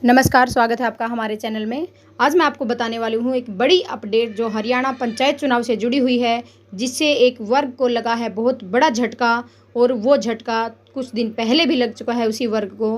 नमस्कार, स्वागत है आपका हमारे चैनल में। आज मैं आपको बताने वाली हूँ एक बड़ी अपडेट जो हरियाणा पंचायत चुनाव से जुड़ी हुई है, जिससे एक वर्ग को लगा है बहुत बड़ा झटका। और वो झटका कुछ दिन पहले भी लग चुका है उसी वर्ग को।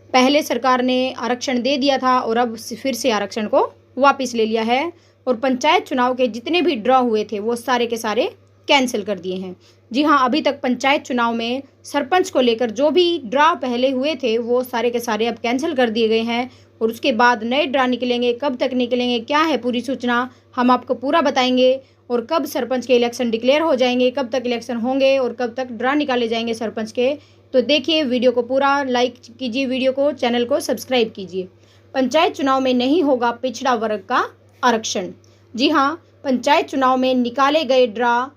पहले सरकार ने आरक्षण दे दिया था और अब फिर से आरक्षण को वापस ले लिया है। और पंचायत चुनाव के जितने भी ड्रॉ हुए थे वो सारे के सारे कैंसिल कर दिए हैं। जी हाँ, अभी तक पंचायत चुनाव में सरपंच को लेकर जो भी ड्रा पहले हुए थे वो सारे के सारे अब कैंसिल कर दिए गए हैं। और उसके बाद नए ड्रा निकलेंगे। कब तक निकलेंगे, क्या है पूरी सूचना, हम आपको पूरा बताएंगे। और कब सरपंच के इलेक्शन डिक्लेयर हो जाएंगे, कब तक इलेक्शन होंगे और कब तक ड्रा निकाले जाएंगे सरपंच के। तो देखिए वीडियो को पूरा, लाइक कीजिए वीडियो को, चैनल को सब्सक्राइब कीजिए। पंचायत चुनाव में नहीं होगा पिछड़ा वर्ग का आरक्षण। जी हाँ, पंचायत चुनाव में निकाले गए ड्रा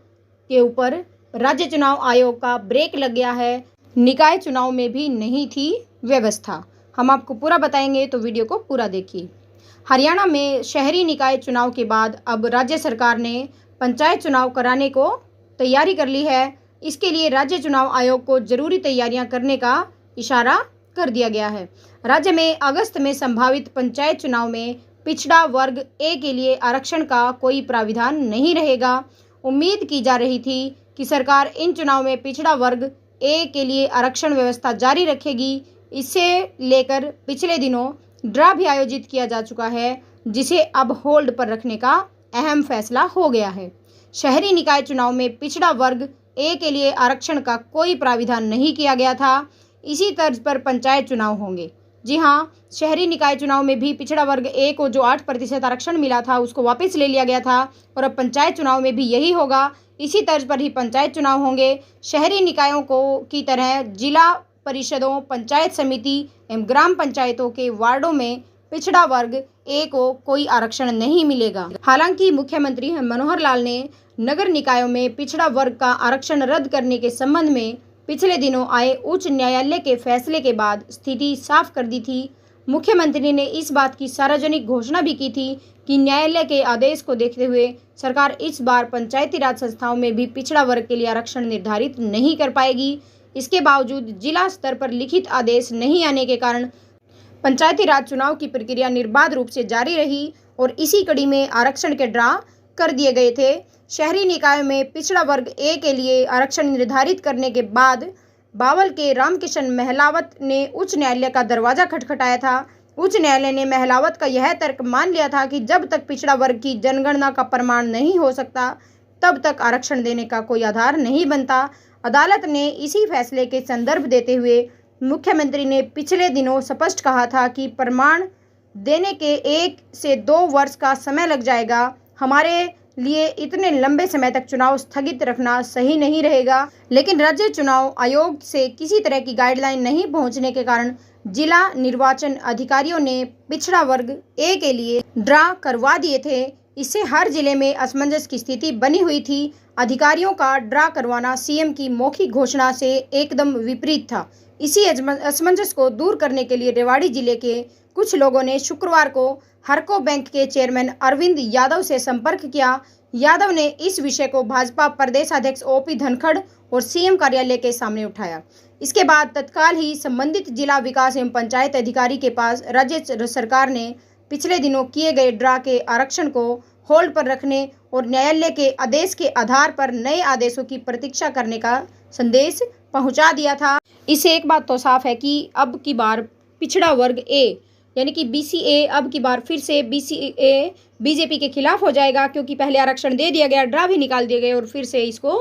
के ऊपर राज्य चुनाव आयोग का ब्रेक लग गया है। निकाय चुनाव में भी नहीं थी व्यवस्था। हम आपको पूरा बताएंगे, तो वीडियो को पूरा देखिए। हरियाणा में शहरी निकाय चुनाव के बाद अब राज्य सरकार ने पंचायत चुनाव कराने को तैयारी कर ली है। इसके लिए राज्य चुनाव आयोग को जरूरी तैयारियां करने का इशारा कर दिया गया है। राज्य में अगस्त में संभावित पंचायत चुनाव में पिछड़ा वर्ग ए के लिए आरक्षण का कोई प्राविधान नहीं रहेगा। उम्मीद की जा रही थी कि सरकार इन चुनाव में पिछड़ा वर्ग ए के लिए आरक्षण व्यवस्था जारी रखेगी। इसे लेकर पिछले दिनों ड्रा भी आयोजित किया जा चुका है, जिसे अब होल्ड पर रखने का अहम फैसला हो गया है। शहरी निकाय चुनाव में पिछड़ा वर्ग ए के लिए आरक्षण का कोई प्राविधान नहीं किया गया था। इसी तर्ज पर पंचायत चुनाव होंगे। जी हाँ, शहरी निकाय चुनाव में भी पिछड़ा वर्ग ए को जो 8% आरक्षण मिला था उसको वापस ले लिया गया था। और अब पंचायत चुनाव में भी यही होगा। इसी तर्ज पर ही पंचायत चुनाव होंगे। शहरी निकायों को की तरह जिला परिषदों, पंचायत समिति एवं ग्राम पंचायतों के वार्डों में पिछड़ा वर्ग ए को कोई आरक्षण नहीं मिलेगा। हालांकि मुख्यमंत्री मनोहर लाल ने नगर निकायों में पिछड़ा वर्ग का आरक्षण रद्द करने के संबंध में पिछले दिनों आए उच्च न्यायालय के फैसले के बाद स्थिति साफ कर दी थी। मुख्यमंत्री ने इस बात की सार्वजनिक घोषणा भी की थी कि न्यायालय के आदेश को देखते हुए सरकार इस बार पंचायती राज संस्थाओं में भी पिछड़ा वर्ग के लिए आरक्षण निर्धारित नहीं कर पाएगी। इसके बावजूद जिला स्तर पर लिखित आदेश नहीं आने के कारण पंचायती राज चुनाव की प्रक्रिया निर्बाध रूप से जारी रही और इसी कड़ी में आरक्षण के ड्रा कर दिए गए थे। शहरी निकाय में पिछड़ा वर्ग ए के लिए आरक्षण निर्धारित करने के बाद बावल के रामकिशन महलावत ने उच्च न्यायालय का दरवाजा खटखटाया था। उच्च न्यायालय ने महलावत का यह तर्क मान लिया था कि जब तक पिछड़ा वर्ग की जनगणना का प्रमाण नहीं हो सकता तब तक आरक्षण देने का कोई आधार नहीं बनता। अदालत ने इसी फैसले के संदर्भ देते हुए मुख्यमंत्री ने पिछले दिनों स्पष्ट कहा था कि प्रमाण देने के 1 से 2 वर्ष का समय लग जाएगा। हमारे लिए इतने लंबे समय तक चुनाव स्थगित रखना सही नहीं रहेगा। लेकिन राज्य चुनाव आयोग से किसी तरह की गाइडलाइन नहीं पहुंचने के कारण जिला निर्वाचन अधिकारियों ने पिछड़ा वर्ग ए के लिए ड्रा करवा दिए थे। इससे हर जिले में असमंजस की स्थिति बनी हुई थी। अधिकारियों का ड्रा करवाना सीएम की मौखिक घोषणा से एकदम विपरीत था। इसी असमंजस को दूर करने के लिए रेवाड़ी जिले के कुछ लोगों ने शुक्रवार को हरको बैंक के चेयरमैन अरविंद यादव से संपर्क किया। यादव ने इस विषय को भाजपा प्रदेश अध्यक्ष ओपी धनखड़ और सीएम कार्यालय के सामने उठाया। इसके बाद तत्काल ही संबंधित जिला विकास एवं पंचायत अधिकारी के पास राज्य सरकार ने पिछले दिनों किए गए ड्रा के आरक्षण को होल्ड पर रखने और न्यायालय के आदेश के आधार पर नए आदेशों की प्रतीक्षा करने का संदेश पहुंचा दिया था। इससे एक बात तो साफ है कि अब की बार पिछड़ा वर्ग ए यानी कि बीसीए अब की बार फिर से बीसीए बीजेपी के खिलाफ हो जाएगा, क्योंकि पहले आरक्षण दे दिया गया, ड्रा भी निकाल दिए गए और फिर से इसको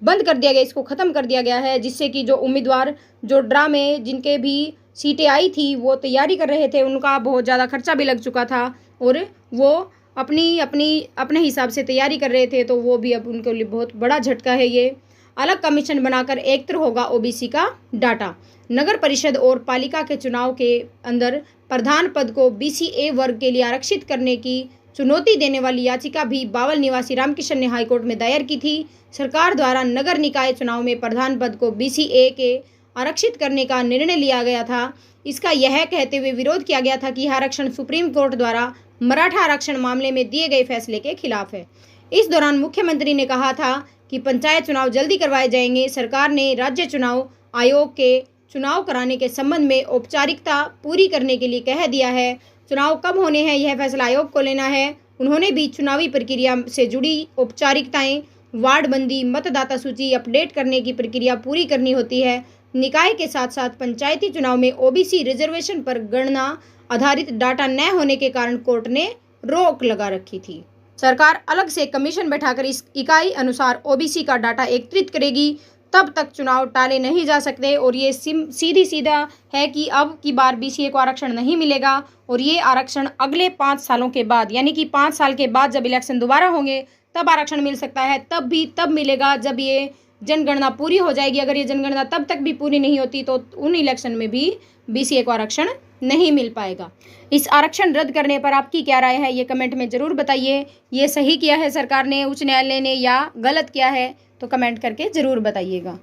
बंद कर दिया गया, इसको ख़त्म कर दिया गया है। जिससे कि जो उम्मीदवार जो ड्रा में जिनके भी सीटें आई थी वो तैयारी कर रहे थे, उनका बहुत ज़्यादा खर्चा भी लग चुका था और वो अपने हिसाब से तैयारी कर रहे थे, तो वो भी अब उनके लिए बहुत बड़ा झटका है। ये अलग कमीशन बनाकर एकत्र होगा ओबीसी का डाटा। नगर परिषद और पालिका के चुनाव के अंदर प्रधान पद को बीसीए वर्ग के लिए आरक्षित करने की चुनौती देने वाली याचिका भी बावल निवासी रामकिशन ने हाईकोर्ट में दायर की थी। सरकार द्वारा नगर निकाय चुनाव में प्रधान पद को बीसीए के आरक्षित करने का निर्णय लिया गया था। इसका यह कहते हुए विरोध किया गया था कि यह आरक्षण सुप्रीम कोर्ट द्वारा मराठा आरक्षण मामले में दिए गए फैसले के खिलाफ है। इस दौरान मुख्यमंत्री ने कहा था कि पंचायत चुनाव जल्दी करवाए जाएंगे। सरकार ने राज्य चुनाव आयोग के चुनाव कराने के संबंध में औपचारिकता पूरी करने के लिए कह दिया है। चुनाव कब होने हैं यह फैसला आयोग को लेना है। उन्होंने भी चुनावी प्रक्रिया से जुड़ी औपचारिकताएं, वार्ड बंदी, मतदाता सूची अपडेट करने की प्रक्रिया पूरी करनी होती है। निकाय के साथ साथ पंचायती चुनाव में ओबीसी रिजर्वेशन पर गणना आधारित डाटा न होने के कारण कोर्ट ने रोक लगा रखी थी। सरकार अलग से कमीशन बैठाकर इस इकाई अनुसार ओबीसी का डाटा एकत्रित करेगी। तब तक चुनाव टाले नहीं जा सकते और ये सीधा है कि अब की बार बीसीए को आरक्षण नहीं मिलेगा और ये आरक्षण अगले 5 सालों के बाद, यानी कि 5 साल के बाद जब इलेक्शन दोबारा होंगे तब आरक्षण मिल सकता है। तब मिलेगा जब ये जनगणना पूरी हो जाएगी। अगर ये जनगणना तब तक भी पूरी नहीं होती तो उन इलेक्शन में भी बीसीए को आरक्षण नहीं मिल पाएगा। इस आरक्षण रद्द करने पर आपकी क्या राय है, ये कमेंट में ज़रूर बताइए। ये सही किया है सरकार ने, उच्च न्यायालय ने, या गलत किया है तो कमेंट करके ज़रूर बताइएगा।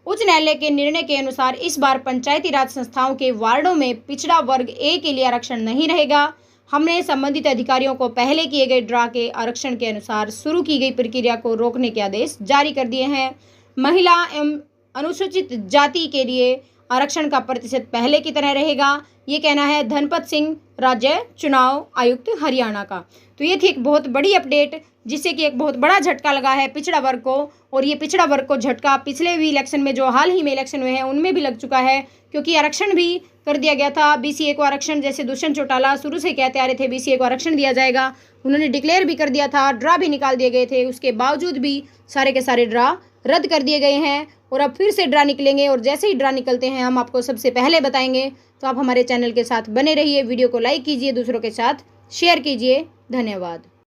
उच्च न्यायालय के निर्णय के अनुसार इस बार पंचायती राज संस्थाओं के वार्डों में पिछड़ा वर्ग ए के लिए आरक्षण नहीं रहेगा। हमने संबंधित अधिकारियों को पहले किए गए ड्रा के आरक्षण के अनुसार शुरू की गई प्रक्रिया को रोकने के आदेश जारी कर दिए हैं। महिला एवं अनुसूचित जाति के लिए आरक्षण का प्रतिशत पहले की तरह रहेगा। ये कहना है धनपत सिंह, राज्य चुनाव आयुक्त हरियाणा का। तो ये थी एक बहुत बड़ी अपडेट, जिससे कि एक बहुत बड़ा झटका लगा है पिछड़ा वर्ग को। और ये पिछड़ा वर्ग को झटका पिछले भी इलेक्शन में, जो हाल ही में इलेक्शन हुए हैं उनमें भी लग चुका है, क्योंकि आरक्षण भी कर दिया गया था। बीसीए को आरक्षण, जैसे दुष्यंत चौटाला शुरू से कहते आ रहे थे बीसीए को आरक्षण दिया जाएगा, उन्होंने डिक्लेयर भी कर दिया था, ड्रा भी निकाल दिए गए थे। उसके बावजूद भी सारे के सारे ड्रा रद्द कर दिए गए हैं और अब फिर से ड्रा निकलेंगे और जैसे ही ड्रा निकलते हैं हम आपको सबसे पहले बताएंगे। तो आप हमारे चैनल के साथ बने रहिए, वीडियो को लाइक कीजिए, दूसरों के साथ शेयर कीजिए। धन्यवाद।